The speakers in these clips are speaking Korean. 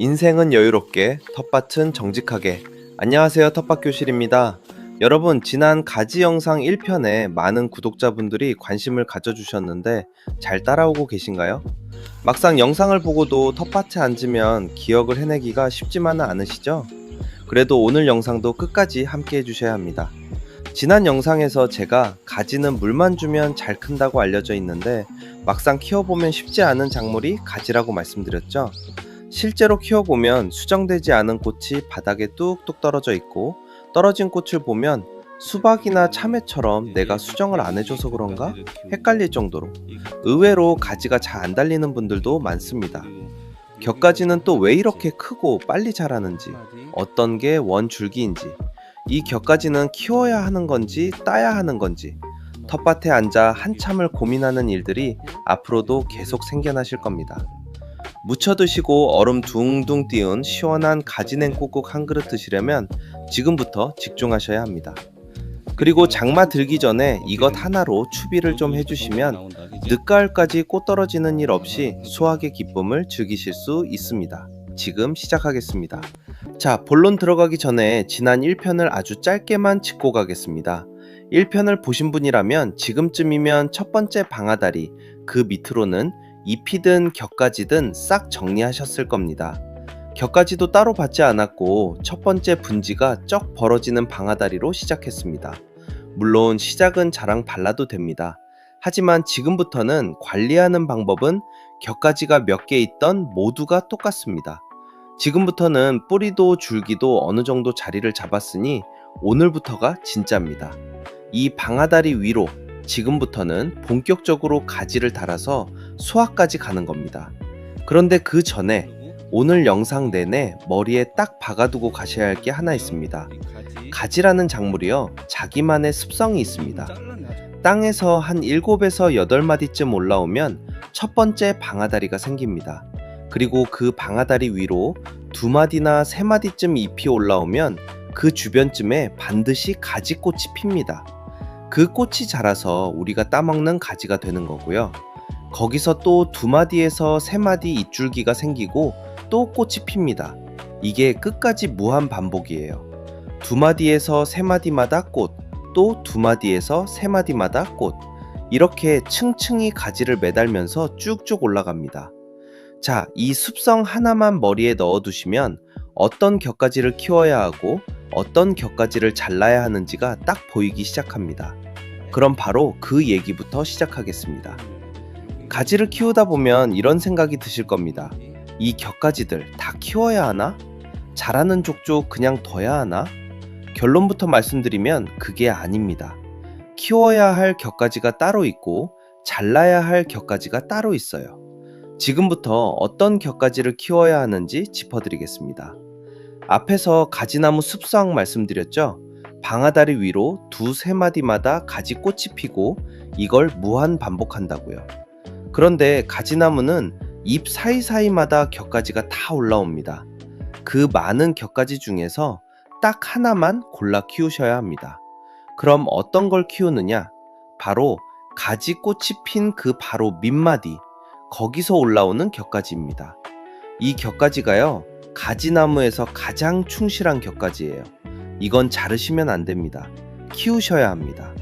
인생은 여유롭게, 텃밭은 정직하게. 안녕하세요, 텃밭교실입니다. 여러분, 지난 가지 영상 1편에 많은 구독자분들이 관심을 가져주셨는데 잘 따라오고 계신가요? 막상 영상을 보고도 텃밭에 앉으면 기억을 해내기가 쉽지만은 않으시죠? 그래도 오늘 영상도 끝까지 함께 해주셔야 합니다. 지난 영상에서 제가 가지는 물만 주면 잘 큰다고 알려져 있는데 막상 키워보면 쉽지 않은 작물이 가지라고 말씀드렸죠? 실제로 키워보면 수정되지 않은 꽃이 바닥에 뚝뚝 떨어져 있고 떨어진 꽃을 보면 수박이나 참외처럼 내가 수정을 안 해줘서 그런가? 헷갈릴 정도로 의외로 가지가 잘 안 달리는 분들도 많습니다. 격가지는 또 왜 이렇게 크고 빨리 자라는지, 어떤 게 원줄기인지, 이 격가지는 키워야 하는 건지 따야 하는 건지 텃밭에 앉아 한참을 고민하는 일들이 앞으로도 계속 생겨나실 겁니다. 무쳐 드시고 얼음 둥둥 띄운 시원한 가지냉국국 한 그릇 드시려면 지금부터 집중하셔야 합니다. 그리고 장마 들기 전에 이것 하나로 추비를 좀 해주시면 늦가을까지 꽃 떨어지는 일 없이 수확의 기쁨을 즐기실 수 있습니다. 지금 시작하겠습니다. 자, 본론 들어가기 전에 지난 1편을 아주 짧게만 짚고 가겠습니다. 1편을 보신 분이라면 지금쯤이면 첫 번째 방아다리, 그 밑으로는 잎이든 격가지든 싹 정리하셨을 겁니다. 격가지도 따로 받지 않았고 첫 번째 분지가 쩍 벌어지는 방아다리로 시작했습니다. 물론 시작은 저랑 발라도 됩니다. 하지만 지금부터는 관리하는 방법은 격가지가 몇 개 있던 모두가 똑같습니다. 지금부터는 뿌리도 줄기도 어느 정도 자리를 잡았으니 오늘부터가 진짜입니다. 이 방아다리 위로 지금부터는 본격적으로 가지를 달아서 수확까지 가는 겁니다. 그런데 그 전에 오늘 영상 내내 머리에 딱 박아두고 가셔야 할 게 하나 있습니다. 가지라는 작물이요, 자기만의 습성이 있습니다. 땅에서 한 7에서 8마디쯤 올라오면 첫 번째 방아다리가 생깁니다. 그리고 그 방아다리 위로 2마디나 3마디쯤 잎이 올라오면 그 주변쯤에 반드시 가지꽃이 핍니다. 그 꽃이 자라서 우리가 따먹는 가지가 되는 거고요. 거기서 또 2마디에서 3마디 잎줄기가 생기고 또 꽃이 핍니다. 이게 끝까지 무한 반복이에요. 2마디에서 3마디마다 꽃, 또 2마디에서 3마디마다 꽃. 이렇게 층층이 가지를 매달면서 쭉쭉 올라갑니다. 자, 이 습성 하나만 머리에 넣어두시면 어떤 격가지를 키워야 하고 어떤 격가지를 잘라야 하는지가 딱 보이기 시작합니다. 그럼 바로 그 얘기부터 시작하겠습니다. 가지를 키우다 보면 이런 생각이 드실 겁니다. 이 격가지들 다 키워야 하나? 자라는 족족 그냥 둬야 하나? 결론부터 말씀드리면 그게 아닙니다. 키워야 할 격가지가 따로 있고 잘라야 할 격가지가 따로 있어요. 지금부터 어떤 격가지를 키워야 하는지 짚어드리겠습니다. 앞에서 가지나무 습성 말씀드렸죠? 방아다리 위로 2-3마디마다 가지꽃이 피고 이걸 무한 반복한다고요. 그런데 가지나무는 잎 사이사이마다 격가지가 다 올라옵니다. 그 많은 격가지 중에서 딱 하나만 골라 키우셔야 합니다. 그럼 어떤 걸 키우느냐? 바로 가지꽃이 핀 그 바로 밑마디, 거기서 올라오는 격가지입니다. 이 격가지가요, 가지나무에서 가장 충실한 격가지예요. 이건 자르시면 안 됩니다. 키우셔야 합니다.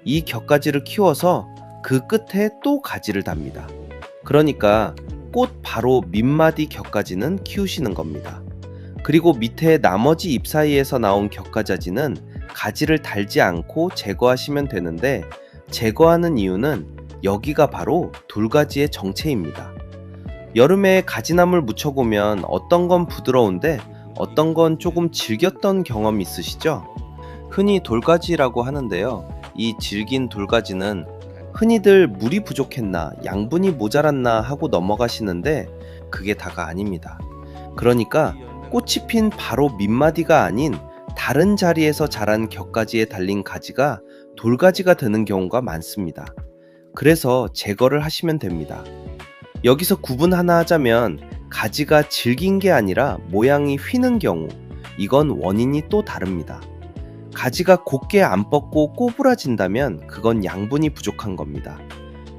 이 격가지를 키워서 그 끝에 또 가지를 답니다. 그러니까 꽃 바로 밑마디 격가지는 키우시는 겁니다. 그리고 밑에 나머지 잎 사이에서 나온 격가지는 가지를 달지 않고 제거하시면 되는데 제거하는 이유는 여기가 바로 돌가지의 정체입니다. 여름에 가지나물 묻혀보면 어떤 건 부드러운데 어떤 건 조금 질겼던 경험 있으시죠? 흔히 돌가지라고 하는데요. 이 질긴 돌가지는 흔히들 물이 부족했나 양분이 모자랐나 하고 넘어가시는데 그게 다가 아닙니다. 그러니까 꽃이 핀 바로 밑마디가 아닌 다른 자리에서 자란 격가지에 달린 가지가 돌가지가 되는 경우가 많습니다. 그래서 제거를 하시면 됩니다. 여기서 구분 하나 하자면 가지가 질긴 게 아니라 모양이 휘는 경우, 이건 원인이 또 다릅니다. 가지가 곱게 안 뻗고 꼬부라진다면 그건 양분이 부족한 겁니다.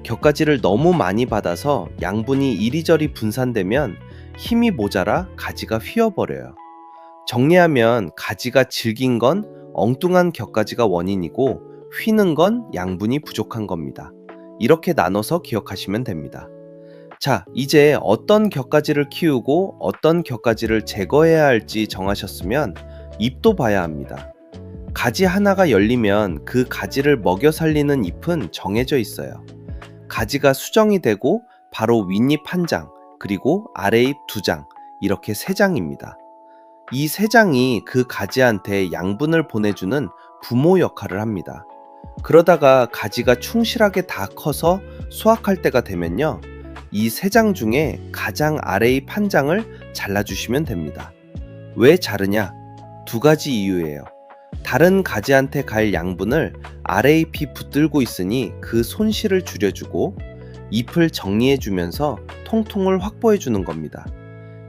격가지를 너무 많이 받아서 양분이 이리저리 분산되면 힘이 모자라 가지가 휘어버려요. 정리하면 가지가 질긴 건 엉뚱한 곁가지가 원인이고 휘는 건 양분이 부족한 겁니다. 이렇게 나눠서 기억하시면 됩니다. 자, 이제 어떤 곁가지를 키우고 어떤 곁가지를 제거해야 할지 정하셨으면 잎도 봐야 합니다. 가지 하나가 열리면 그 가지를 먹여 살리는 잎은 정해져 있어요. 가지가 수정이 되고 바로 윗잎 한 장, 그리고 아래잎 두 장, 이렇게 세 장입니다. 이 세 장이 그 가지한테 양분을 보내주는 부모 역할을 합니다. 그러다가 가지가 충실하게 다 커서 수확할 때가 되면요, 이 세 장 중에 가장 아래잎 한 장을 잘라주시면 됩니다. 왜 자르냐? 두 가지 이유예요. 다른 가지한테 갈 양분을 아래잎이 붙들고 있으니 그 손실을 줄여주고, 잎을 정리해주면서 통통을 확보해주는 겁니다.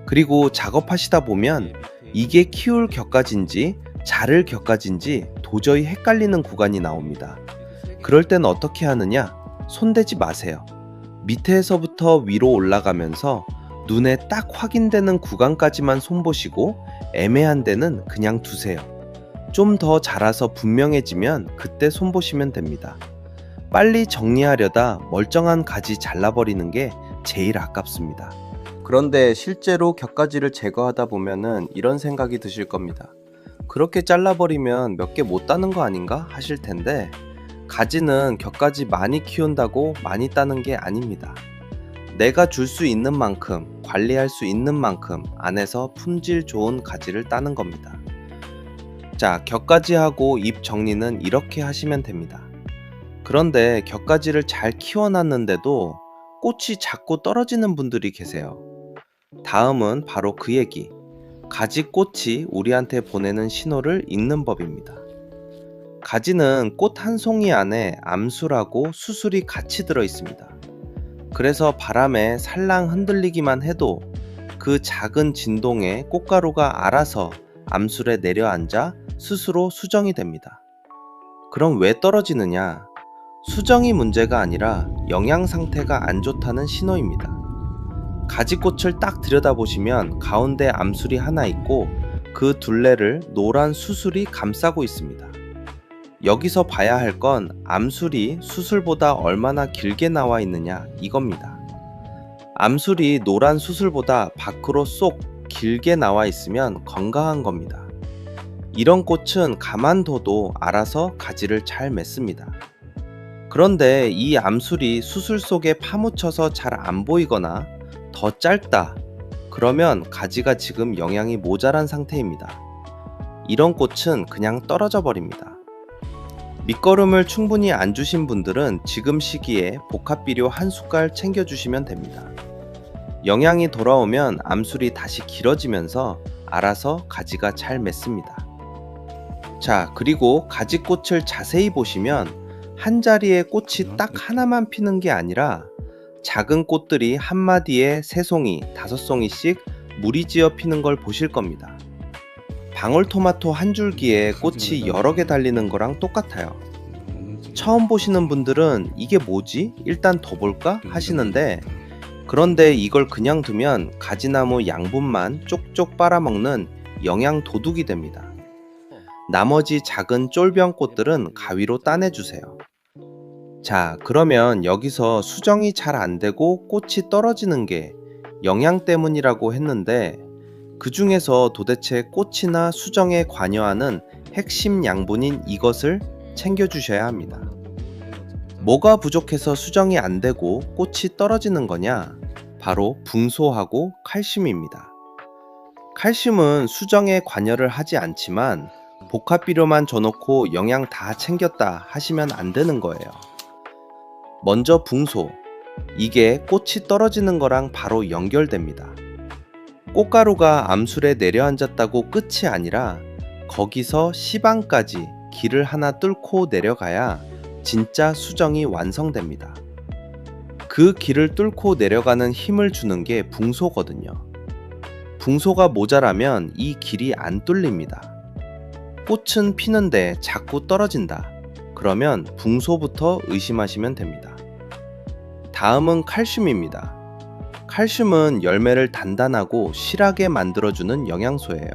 그리고 작업하시다 보면 이게 키울 곁가지인지 자를 곁가지인지 도저히 헷갈리는 구간이 나옵니다. 그럴 땐 어떻게 하느냐? 손대지 마세요. 밑에서부터 위로 올라가면서 눈에 딱 확인되는 구간까지만 손보시고 애매한 데는 그냥 두세요. 좀 더 자라서 분명해지면 그때 손보시면 됩니다. 빨리 정리하려다 멀쩡한 가지 잘라버리는 게 제일 아깝습니다. 그런데 실제로 곁가지를 제거하다 보면은 이런 생각이 드실 겁니다. 그렇게 잘라버리면 몇 개 못 따는 거 아닌가 하실 텐데, 가지는 곁가지 많이 키운다고 많이 따는 게 아닙니다. 내가 줄 수 있는 만큼, 관리할 수 있는 만큼 안에서 품질 좋은 가지를 따는 겁니다. 자, 곁가지하고 잎 정리는 이렇게 하시면 됩니다. 그런데 곁가지를 잘 키워놨는데도 꽃이 자꾸 떨어지는 분들이 계세요. 다음은 바로 그 얘기. 가지 꽃이 우리한테 보내는 신호를 읽는 법입니다. 가지는 꽃 한 송이 안에 암술하고 수술이 같이 들어 있습니다. 그래서 바람에 살랑 흔들리기만 해도 그 작은 진동에 꽃가루가 알아서 암술에 내려앉아 스스로 수정이 됩니다. 그럼 왜 떨어지느냐? 수정이 문제가 아니라 영양 상태가 안 좋다는 신호입니다. 가지꽃을 딱 들여다보시면 가운데 암술이 하나 있고 그 둘레를 노란 수술이 감싸고 있습니다. 여기서 봐야 할 건 암술이 수술보다 얼마나 길게 나와 있느냐 이겁니다. 암술이 노란 수술보다 밖으로 쏙 길게 나와 있으면 건강한 겁니다. 이런 꽃은 가만둬도 알아서 가지를 잘 맺습니다. 그런데 이 암술이 수술 속에 파묻혀서 잘 안 보이거나 더 짧다, 그러면 가지가 지금 영양이 모자란 상태입니다. 이런 꽃은 그냥 떨어져 버립니다. 밑거름을 충분히 안 주신 분들은 지금 시기에 복합비료 한 숟갈 챙겨주시면 됩니다. 영양이 돌아오면 암술이 다시 길어지면서 알아서 가지가 잘 맺습니다. 자, 그리고 가지꽃을 자세히 보시면 한 자리에 꽃이 딱 하나만 피는 게 아니라 작은 꽃들이 한 마디에 3송이, 5송이씩 무리지어 피는 걸 보실 겁니다. 방울토마토 한 줄기에 꽃이 여러 개 달리는 거랑 똑같아요. 처음 보시는 분들은 이게 뭐지? 일단 더 볼까? 하시는데, 그런데 이걸 그냥 두면 가지나무 양분만 쪽쪽 빨아먹는 영양 도둑이 됩니다. 나머지 작은 쫄병 꽃들은 가위로 따내주세요. 자, 그러면 여기서 수정이 잘 안되고 꽃이 떨어지는 게 영양 때문이라고 했는데, 그 중에서 도대체 꽃이나 수정에 관여하는 핵심 양분인 이것을 챙겨주셔야 합니다. 뭐가 부족해서 수정이 안되고 꽃이 떨어지는 거냐? 바로 붕소하고 칼슘입니다. 칼슘은 수정에 관여를 하지 않지만 복합비료만 줘놓고 영양 다 챙겼다 하시면 안 되는 거예요. 먼저 붕소, 이게 꽃이 떨어지는 거랑 바로 연결됩니다. 꽃가루가 암술에 내려앉았다고 끝이 아니라 거기서 시방까지 길을 하나 뚫고 내려가야 진짜 수정이 완성됩니다. 그 길을 뚫고 내려가는 힘을 주는 게 붕소거든요. 붕소가 모자라면 이 길이 안 뚫립니다. 꽃은 피는데 자꾸 떨어진다. 그러면 붕소부터 의심하시면 됩니다. 다음은 칼슘입니다. 칼슘은 열매를 단단하고 실하게 만들어주는 영양소예요.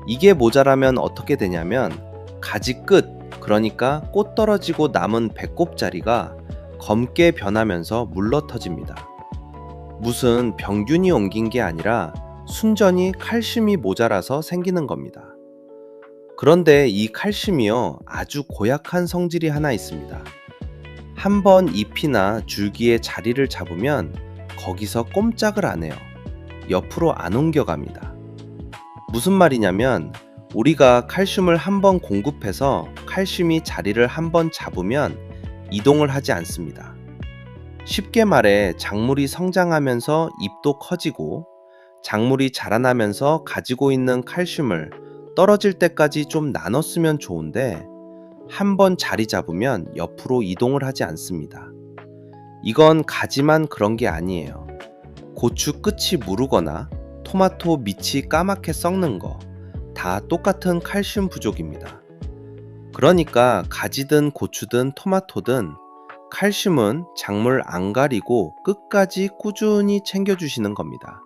이게 모자라면 어떻게 되냐면 가지 끝, 그러니까 꽃 떨어지고 남은 배꼽자리가 검게 변하면서 물러터집니다. 무슨 병균이 옮긴 게 아니라 순전히 칼슘이 모자라서 생기는 겁니다. 그런데 이 칼슘이요, 아주 고약한 성질이 하나 있습니다. 한번 잎이나 줄기에 자리를 잡으면 거기서 꼼짝을 안 해요. 옆으로 안 옮겨갑니다. 무슨 말이냐면 우리가 칼슘을 한번 공급해서 칼슘이 자리를 한번 잡으면 이동을 하지 않습니다. 쉽게 말해 작물이 성장하면서 잎도 커지고 작물이 자라나면서 가지고 있는 칼슘을 떨어질 때까지 좀 나눴으면 좋은데 한번 자리 잡으면 옆으로 이동을 하지 않습니다. 이건 가지만 그런 게 아니에요. 고추 끝이 무르거나 토마토 밑이 까맣게 썩는 거 다 똑같은 칼슘 부족입니다. 그러니까 가지든 고추든 토마토든 칼슘은 작물 안 가리고 끝까지 꾸준히 챙겨주시는 겁니다.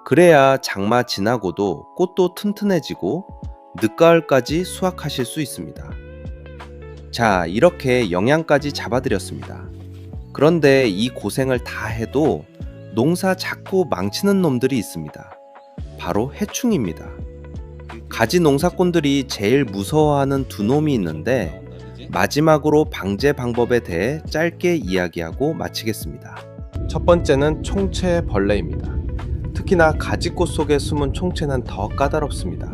그래야 장마 지나고도 꽃도 튼튼해지고 늦가을까지 수확하실 수 있습니다. 자, 이렇게 영양까지 잡아드렸습니다. 그런데 이 고생을 다 해도 농사 자꾸 망치는 놈들이 있습니다. 바로 해충입니다. 가지 농사꾼들이 제일 무서워하는 두 놈이 있는데 마지막으로 방제 방법에 대해 짧게 이야기하고 마치겠습니다. 첫 번째는 총채벌레입니다. 특히나 가지꽃 속에 숨은 총채는 더 까다롭습니다.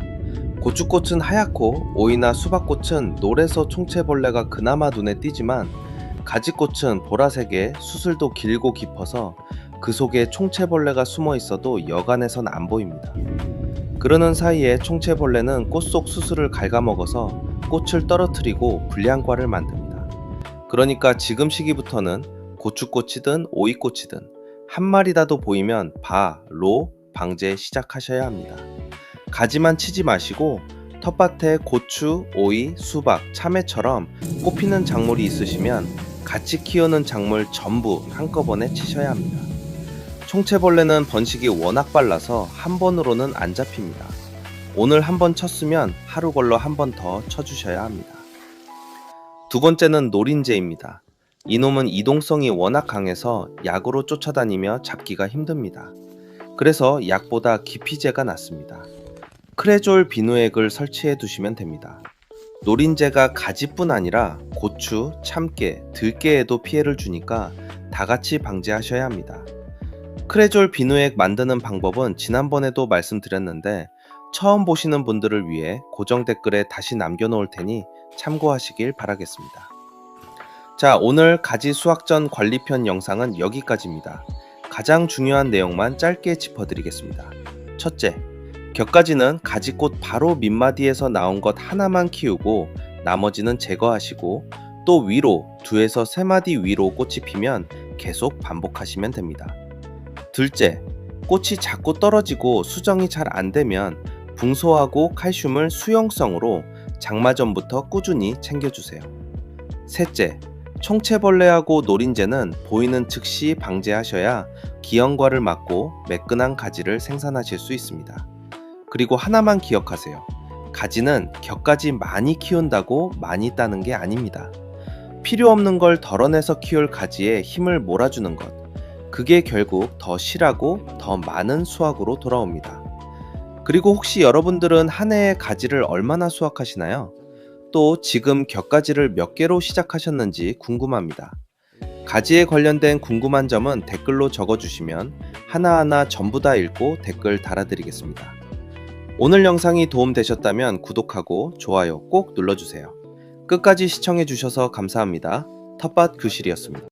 고추꽃은 하얗고 오이나 수박꽃은 노래서 총채벌레가 그나마 눈에 띄지만 가지꽃은 보라색에 수술도 길고 깊어서 그 속에 총채벌레가 숨어 있어도 여간에선 안 보입니다. 그러는 사이에 총채벌레는 꽃 속 수술을 갉아먹어서 꽃을 떨어뜨리고 불량과를 만듭니다. 그러니까 지금 시기부터는 고추꽃이든 오이꽃이든 한 마리라도 보이면 로 방제 시작하셔야 합니다. 가지만 치지 마시고 텃밭에 고추, 오이, 수박, 참외처럼 꽃피는 작물이 있으시면 같이 키우는 작물 전부 한꺼번에 치셔야 합니다. 총채벌레는 번식이 워낙 빨라서 한 번으로는 안 잡힙니다. 오늘 한 번 쳤으면 하루 걸러 한 번 더 쳐주셔야 합니다. 두 번째는 노린재입니다. 이놈은 이동성이 워낙 강해서 약으로 쫓아다니며 잡기가 힘듭니다. 그래서 약보다 기피제가 낫습니다. 크레졸 비누액을 설치해 두시면 됩니다. 노린재가 가지뿐 아니라 고추, 참깨, 들깨에도 피해를 주니까 다같이 방제하셔야 합니다. 크레졸 비누액 만드는 방법은 지난번에도 말씀드렸는데 처음 보시는 분들을 위해 고정 댓글에 다시 남겨놓을 테니 참고하시길 바라겠습니다. 자, 오늘 가지 수확 전 관리편 영상은 여기까지입니다. 가장 중요한 내용만 짧게 짚어드리겠습니다. 첫째, 격가지는 가지꽃 바로 밑마디에서 나온 것 하나만 키우고 나머지는 제거하시고 또 위로 2에서 3마디 위로 꽃이 피면 계속 반복하시면 됩니다. 둘째, 꽃이 자꾸 떨어지고 수정이 잘 안되면 붕소하고 칼슘을 수용성으로 장마 전부터 꾸준히 챙겨주세요. 셋째, 총채벌레하고 노린재는 보이는 즉시 방제하셔야 기형과를 막고 매끈한 가지를 생산하실 수 있습니다. 그리고 하나만 기억하세요. 가지는 격가지 많이 키운다고 많이 따는 게 아닙니다. 필요 없는 걸 덜어내서 키울 가지에 힘을 몰아주는 것, 그게 결국 더 실하고 더 많은 수확으로 돌아옵니다. 그리고 혹시 여러분들은 한 해에 가지를 얼마나 수확하시나요? 또 지금 격가지를 몇 개로 시작하셨는지 궁금합니다. 가지에 관련된 궁금한 점은 댓글로 적어주시면 하나하나 전부 다 읽고 댓글 달아드리겠습니다. 오늘 영상이 도움되셨다면 구독하고 좋아요 꼭 눌러주세요. 끝까지 시청해주셔서 감사합니다. 텃밭 교실이었습니다.